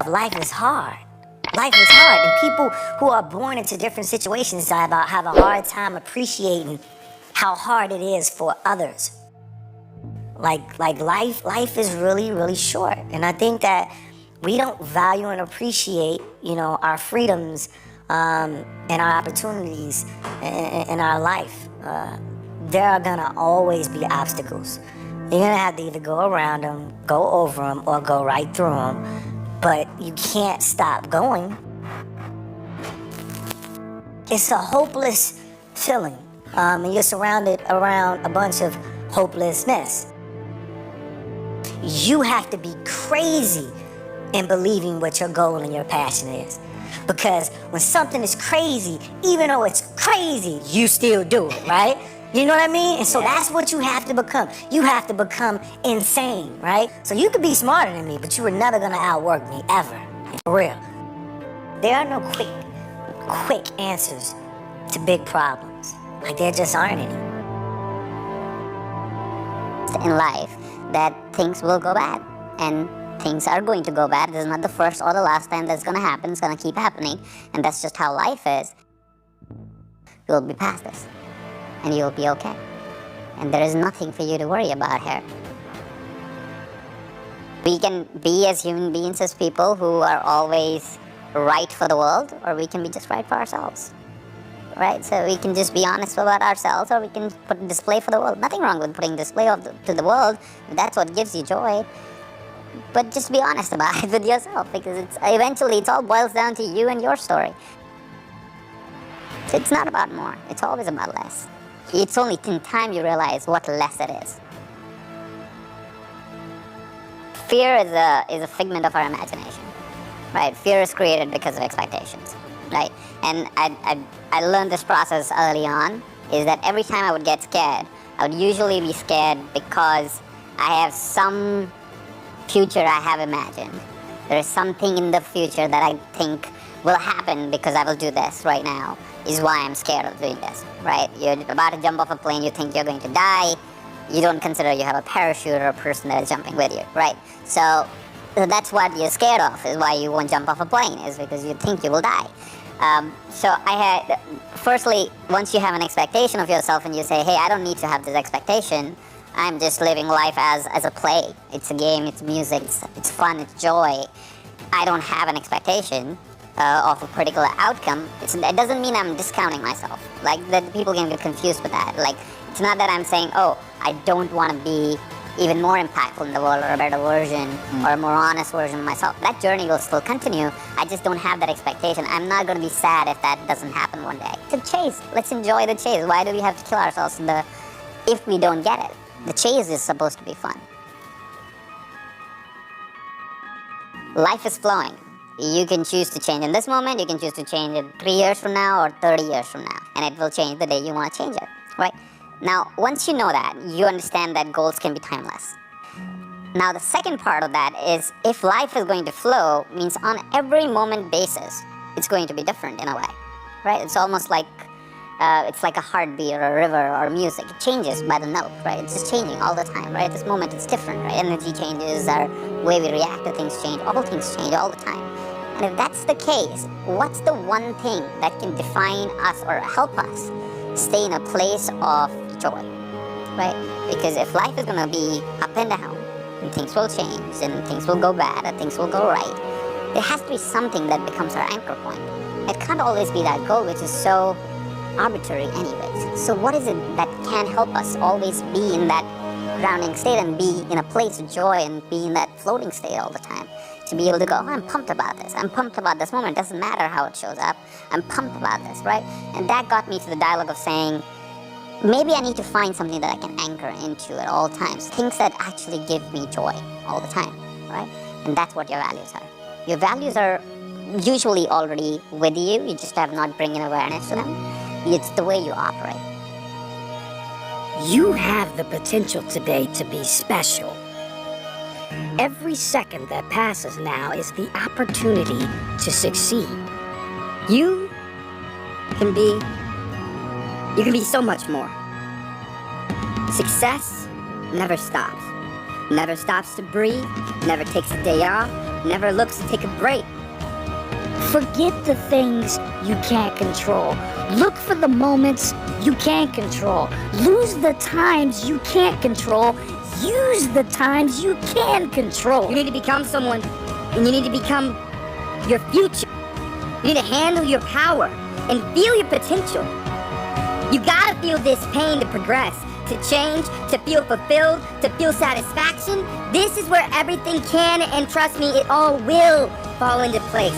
Life is hard. Life is hard, and people who are born into different situations have a hard time appreciating how hard it is for others. Like life is really, really short, and I think that we don't value and appreciate, our freedoms and our opportunities in our life. There are gonna always be obstacles. You're gonna have to either go around them, go over them, or go right through them. But you can't stop going. It's a hopeless feeling, and you're surrounded around a bunch of hopelessness. You have to be crazy in believing what your goal and your passion is. Because when something is crazy, even though it's crazy, you still do it, right? You know what I mean? And so that's what you have to become. You have to become insane, right? So you could be smarter than me, but you were never gonna outwork me, ever. For real. There are no quick answers to big problems. Like, there just aren't any. In life, that things will go bad, and things are going to go bad. This is not the first or the last time that's gonna happen. It's gonna keep happening, and that's just how life is. You'll be past this, and you'll be okay. And there is nothing for you to worry about here. We can be, as human beings, as people who are always right for the world, or we can be just right for ourselves. Right? So we can just be honest about ourselves, or we can put a display for the world. Nothing wrong with putting display to the world if that's what gives you joy. But just be honest about it with yourself, because eventually it all boils down to you and your story. It's not about more, it's always about less. It's only in time you realize what less it is. Fear is a figment of our imagination, right? Fear is created because of expectations, right? And I learned this process early on, is that every time I would get scared, I would usually be scared because I have some future I have imagined. There is something in the future that I think will happen because I will do this right now, is why I'm scared of doing this, right? You're about to jump off a plane, you think you're going to die, you don't consider you have a parachute or a person that is jumping with you, right? So that's what you're scared of, is why you won't jump off a plane, is because you think you will die. So firstly, once you have an expectation of yourself and you say, hey, I don't need to have this expectation, I'm just living life as a play. It's a game, it's music, it's fun, it's joy. I don't have an expectation of a particular outcome. It doesn't mean I'm discounting myself. Like, that people can get confused with that. Like, it's not that I'm saying, oh, I don't want to be even more impactful in the world, or a better version, or a more honest version of myself. That journey will still continue. I just don't have that expectation. I'm not going to be sad if that doesn't happen one day. It's a chase. Let's enjoy the chase. Why do we have to kill ourselves if we don't get it? The chase is supposed to be fun. Life is flowing. You can choose to change in this moment, you can choose to change it 3 years from now or 30 years from now, and it will change the day you want to change it, right? Now, once you know that, you understand that goals can be timeless. Now, the second part of that is, if life is going to flow, means on every moment basis, it's going to be different in a way, right? It's almost like it's like a heartbeat or a river or music. It changes by the note, right? It's just changing all the time, right? At this moment, it's different, right? Energy changes, our way we react to things change, all things change all the time. And if that's the case, what's the one thing that can define us or help us stay in a place of joy, right? Because if life is going to be up and down, and things will change, and things will go bad, and things will go right, there has to be something that becomes our anchor point. It can't always be that goal, which is so arbitrary anyways. So what is it that can help us always be in that grounding state and be in a place of joy and be in that floating state all the time? To be able to go, oh, I'm pumped about this. I'm pumped about this moment. It doesn't matter how it shows up. I'm pumped about this, right? And that got me to the dialogue of saying, maybe I need to find something that I can anchor into at all times. Things that actually give me joy all the time, right? And that's what your values are. Your values are usually already with you. You just have not bringing awareness to them. It's the way you operate. You have the potential today to be special. Every second that passes now is the opportunity to succeed. You can be so much more. Success never stops. Never stops to breathe, never takes a day off, never looks to take a break. Forget the things you can't control. Look for the moments you can control. Lose the times you can't control. Use the times you can control. You need to become someone, and you need to become your future. You need to handle your power and feel your potential. You gotta feel this pain to progress, to change, to feel fulfilled, to feel satisfaction. This is where everything can, and trust me, it all will fall into place.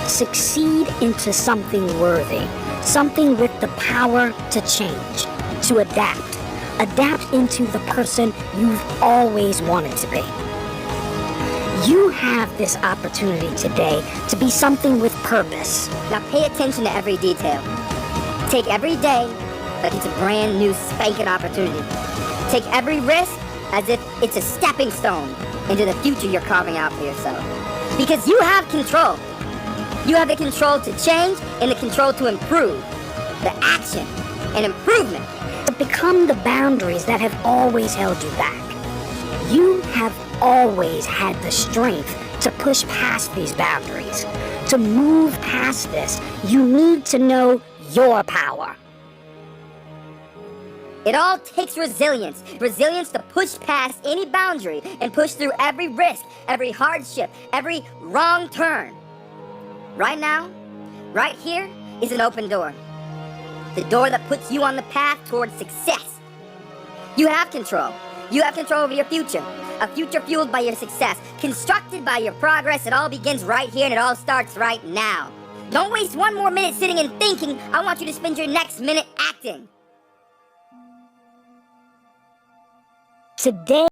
Succeed into something worthy, something with the power to change, to adapt. Adapt into the person you've always wanted to be. You have this opportunity today to be something with purpose. Now pay attention to every detail. Take every day like it's a brand new spanking opportunity. Take every risk as if it's a stepping stone into the future you're carving out for yourself. Because you have control. You have the control to change and the control to improve. The action and improvement. To become the boundaries that have always held you back. You have always had the strength to push past these boundaries. To move past this, you need to know your power. It all takes resilience. Resilience to push past any boundary and push through every risk, every hardship, every wrong turn. Right now, right here, is an open door. The door that puts you on the path towards success. You have control. You have control over your future. A future fueled by your success, constructed by your progress. It all begins right here and it all starts right now. Don't waste one more minute sitting and thinking. I want you to spend your next minute acting. Today,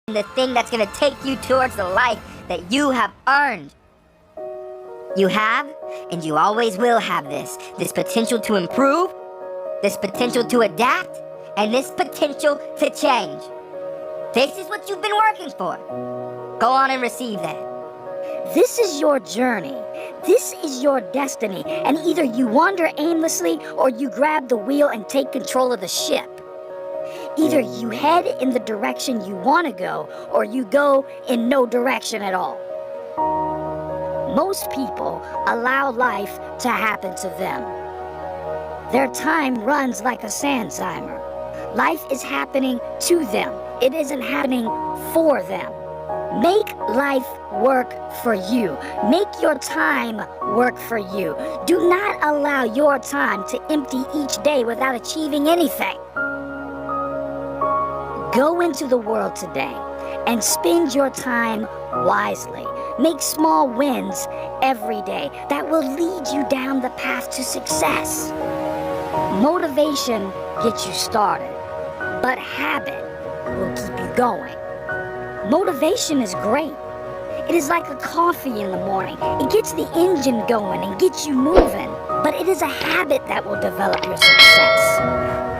The thing that's gonna take you towards the life that you have earned. You have, and you always will have this potential to improve, this potential to adapt, and this potential to change. This is what you've been working for. Go on and receive that. this is your journey. This is your destiny. And either you wander aimlessly or you grab the wheel and take control of the ship. Either you head in the direction you want to go, or you go in no direction at all. Most people allow life to happen to them. Their time runs like a sand timer. Life is happening to them. It isn't happening for them. Make life work for you. Make your time work for you. Do not allow your time to empty each day without achieving anything. Go into the world today and spend your time wisely. Make small wins every day that will lead you down the path to success. Motivation get you started, but habit will keep you going. Motivation is great. It is like a coffee in the morning. It gets the engine going and gets you moving, but it is a habit that will develop your success.